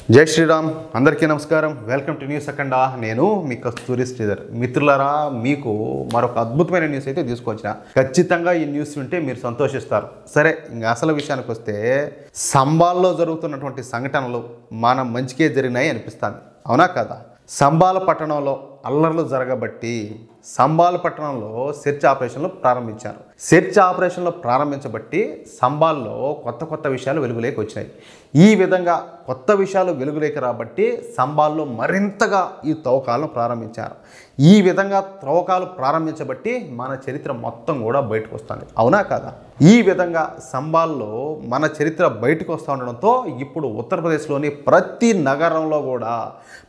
జై శ్రీరామ్ అందరికీ నమస్కారం వెల్కమ్ టు న్యూస్ అఖండా నేను మీ కస్తూరి శ్రీధర్ మిత్రులారా మీకు మరొక అద్భుతమైన న్యూస్ అయితే తీసుకొచ్చిన ఖచ్చితంగా ఈ న్యూస్ వింటే మీరు సంతోషిస్తారు సరే ఇంకా అసలు విషయానికి వస్తే సంబాల్లో జరుగుతున్నటువంటి సంఘటనలు మన మంచికే జరిగినాయి అనిపిస్తుంది అవునా కదా సంబాల పట్టణంలో అల్లర్లు జరగబట్టి సంబాల పట్టణంలో సెర్చ్ ఆపరేషన్లు ప్రారంభించారు సెర్చ్ ఆపరేషన్లు ప్రారంభించబట్టి సంబాల్లో కొత్త విషయాలు వెలుగులోకి వచ్చినాయి ఈ విధంగా కొత్త విషయాలు వెలుగులోకి రాబట్టి సంబాల్లో మరింతగా ఈ తవ్వకాలను ప్రారంభించారు ఈ విధంగా తవ్వకాలు ప్రారంభించబట్టి మన చరిత్ర మొత్తం కూడా బయటకు వస్తుంది అవునా కదా ఈ విధంగా సంబాల్లో మన చరిత్ర బయటకు వస్తూ ఉండడంతో ఇప్పుడు ఉత్తరప్రదేశ్లోని ప్రతి నగరంలో కూడా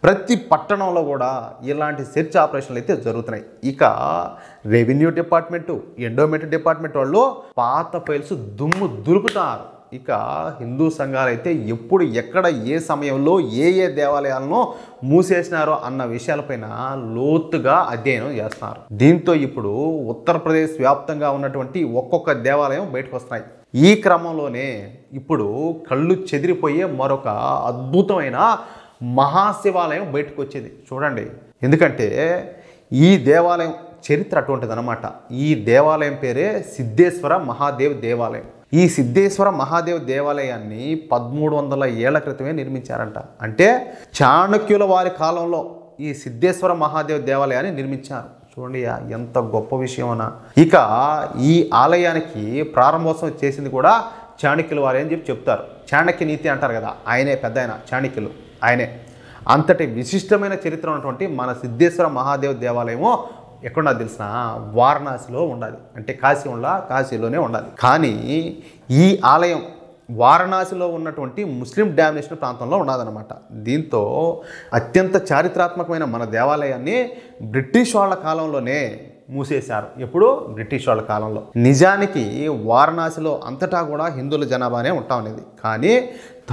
ప్రతి పట్టణంలో కూడా ఇలాంటి సెర్చ్ ఆపరేషన్లు అయితే జరుగుతున్నాయి ఇక రెవెన్యూ డిపార్ట్మెంటు ఎండోమెంట్ డిపార్ట్మెంట్ వాళ్ళు పాత ఫైల్స్ దుమ్ము దులుపుతారు ఇక హిందూ సంఘాలు అయితే ఎప్పుడు ఎక్కడ ఏ సమయంలో ఏ దేవాలయాలను మూసేసినారో అన్న విషయాలపైన లోతుగా అధ్యయనం చేస్తున్నారు దీంతో ఇప్పుడు ఉత్తరప్రదేశ్ వ్యాప్తంగా ఉన్నటువంటి ఒక్కొక్క దేవాలయం బయటకు వస్తున్నాయి ఈ క్రమంలోనే ఇప్పుడు కళ్ళు చెదిరిపోయే మరొక అద్భుతమైన మహాశివాలయం బయటకు వచ్చేది చూడండి ఎందుకంటే ఈ దేవాలయం చరిత్ర అటువంటిదన్నమాట ఈ దేవాలయం పేరే సిద్ధేశ్వర మహాదేవ్ దేవాలయం ఈ సిద్ధేశ్వర మహాదేవ్ దేవాలయాన్ని 1300 ఏళ్ల క్రితమే నిర్మించారంట అంటే చాణక్యుల వారి కాలంలో ఈ సిద్ధేశ్వర మహాదేవ్ దేవాలయాన్ని నిర్మించారు చూడండి ఎంత గొప్ప విషయమనా ఇక ఈ ఆలయానికి ప్రారంభోత్సవం చేసింది కూడా చాణక్యుల వారే అని చెప్తారు చాణక్య నీతి అంటారు కదా ఆయనే పెద్ద ఆయన చాణక్యులు ఆయనే అంతటి విశిష్టమైన చరిత్ర ఉన్నటువంటి మన సిద్ధేశ్వర మహాదేవ్ దేవాలయము ఎక్కడున్నా తెలిసిన వారణాసిలో ఉండాలి అంటే కాశీలోనే ఉండాలి కానీ ఈ ఆలయం వారణాసిలో ఉన్నటువంటి ముస్లిం డామినేషన్ ప్రాంతంలో ఉన్నదన్నమాట దీంతో అత్యంత చారిత్రాత్మకమైన మన దేవాలయాన్ని బ్రిటిష్ వాళ్ళ కాలంలోనే మూసేశారు ఎప్పుడు బ్రిటిష్ వాళ్ళ కాలంలో నిజానికి వారణాసిలో అంతటా కూడా హిందువుల జనాభానే ఉంటా ఉండేది కానీ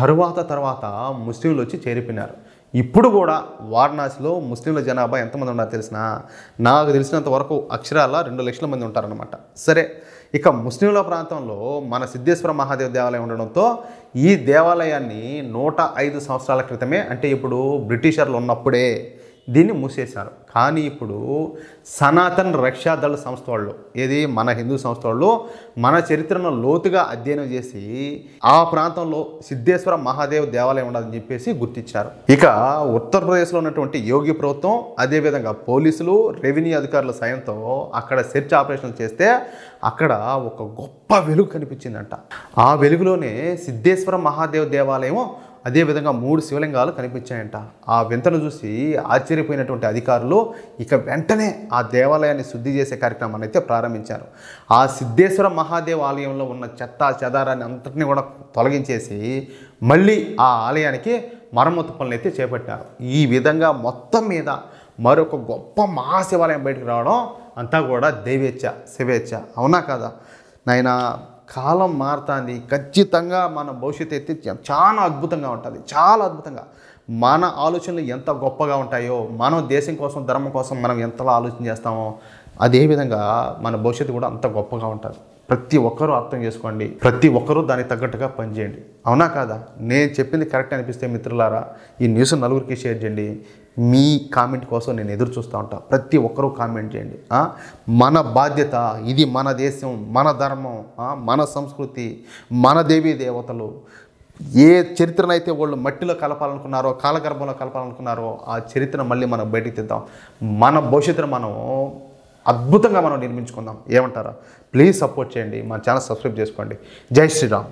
తర్వాత ముస్లింలు వచ్చి చేరిపోయినారు ఇప్పుడు కూడా వారణాసిలో ముస్లింల జనాభా ఎంతమంది ఉన్నారో తెలిసిన నాకు తెలిసినంత వరకు అక్షరాల 2 లక్షల మంది ఉంటారనమాట సరే ఇక ముస్లింల ప్రాంతంలో మన సిద్ధేశ్వర మహాదేవ్ దేవాలయం ఉండడంతో ఈ దేవాలయాన్ని 105 సంవత్సరాల క్రితమే అంటే ఇప్పుడు బ్రిటిషర్లు ఉన్నప్పుడే దీన్ని మూసేశారు కానీ ఇప్పుడు సనాతన్ రక్షా దళ సంస్థ వాళ్ళు ఏది మన హిందూ సంస్థ వాళ్ళు మన చరిత్రను లోతుగా అధ్యయనం చేసి ఆ ప్రాంతంలో సిద్ధేశ్వర మహాదేవ్ దేవాలయం ఉండాలని చెప్పేసి గుర్తించారు ఇక ఉత్తరప్రదేశ్లో ఉన్నటువంటి యోగి ప్రభుత్వం అదేవిధంగా పోలీసులు రెవెన్యూ అధికారుల సాయంతో అక్కడ సెర్చ్ ఆపరేషన్ చేస్తే అక్కడ ఒక గొప్ప వెలుగు కనిపించిందంట ఆ వెలుగులోనే సిద్ధేశ్వర మహాదేవ్ దేవాలయం అదేవిధంగా 3 శివలింగాలు కనిపించాయంట ఆ వింతను చూసి ఆశ్చర్యపోయినటువంటి అధికారులు ఇక వెంటనే ఆ దేవాలయాన్ని శుద్ధి చేసే కార్యక్రమాన్ని అయితే ప్రారంభించారు ఆ సిద్ధేశ్వర మహాదేవ్ ఆలయంలో ఉన్న చెత్త చెదారాన్ని అంతటినీ కూడా తొలగించేసి మళ్ళీ ఆ ఆలయానికి మరమ్మతు పనులు అయితే చేపట్టారు ఈ విధంగా మొత్తం మీద మరొక గొప్ప మహాశివాలయం బయటకు రావడం అంతా కూడా దైవేచ్ఛ శివేచ్ఛ అవునా కదా నాయన కాలం మారుతుంది ఖచ్చితంగా మన భవిష్యత్తు అయితే చాలా అద్భుతంగా ఉంటుంది చాలా అద్భుతంగా మన ఆలోచనలు ఎంత గొప్పగా ఉంటాయో మనం దేశం కోసం ధర్మం కోసం మనం ఎంతలా ఆలోచన చేస్తామో అదేవిధంగా మన భవిష్యత్తు కూడా అంత గొప్పగా ఉంటుంది ప్రతి ఒక్కరూ అర్థం చేసుకోండి ప్రతి ఒక్కరూ దానికి తగ్గట్టుగా పనిచేయండి అవునా కాదా నేను చెప్పింది కరెక్ట్ అనిపిస్తే మిత్రులారా ఈ న్యూస్ నలుగురికి షేర్ చేయండి మీ కామెంట్ కోసం నేను ఎదురు చూస్తూ ఉంటాను ప్రతి ఒక్కరూ కామెంట్ చేయండి మన బాధ్యత ఇది మన దేశం మన ధర్మం మన సంస్కృతి మన దేవీ దేవతలు ఏ చరిత్రనైతే వాళ్ళు మట్టిలో కలపాలనుకున్నారో కాలగర్భంలో కలపాలనుకున్నారో ఆ చరిత్రను మళ్ళీ మనం బయటికి తెద్దాం మన భవిష్యత్తును మనం అద్భుతంగా మనం నిర్మించుకుందాం ఏమంటారా ప్లీజ్ సపోర్ట్ చేయండి మా ఛానల్ సబ్స్క్రైబ్ చేసుకోండి జై శ్రీరామ్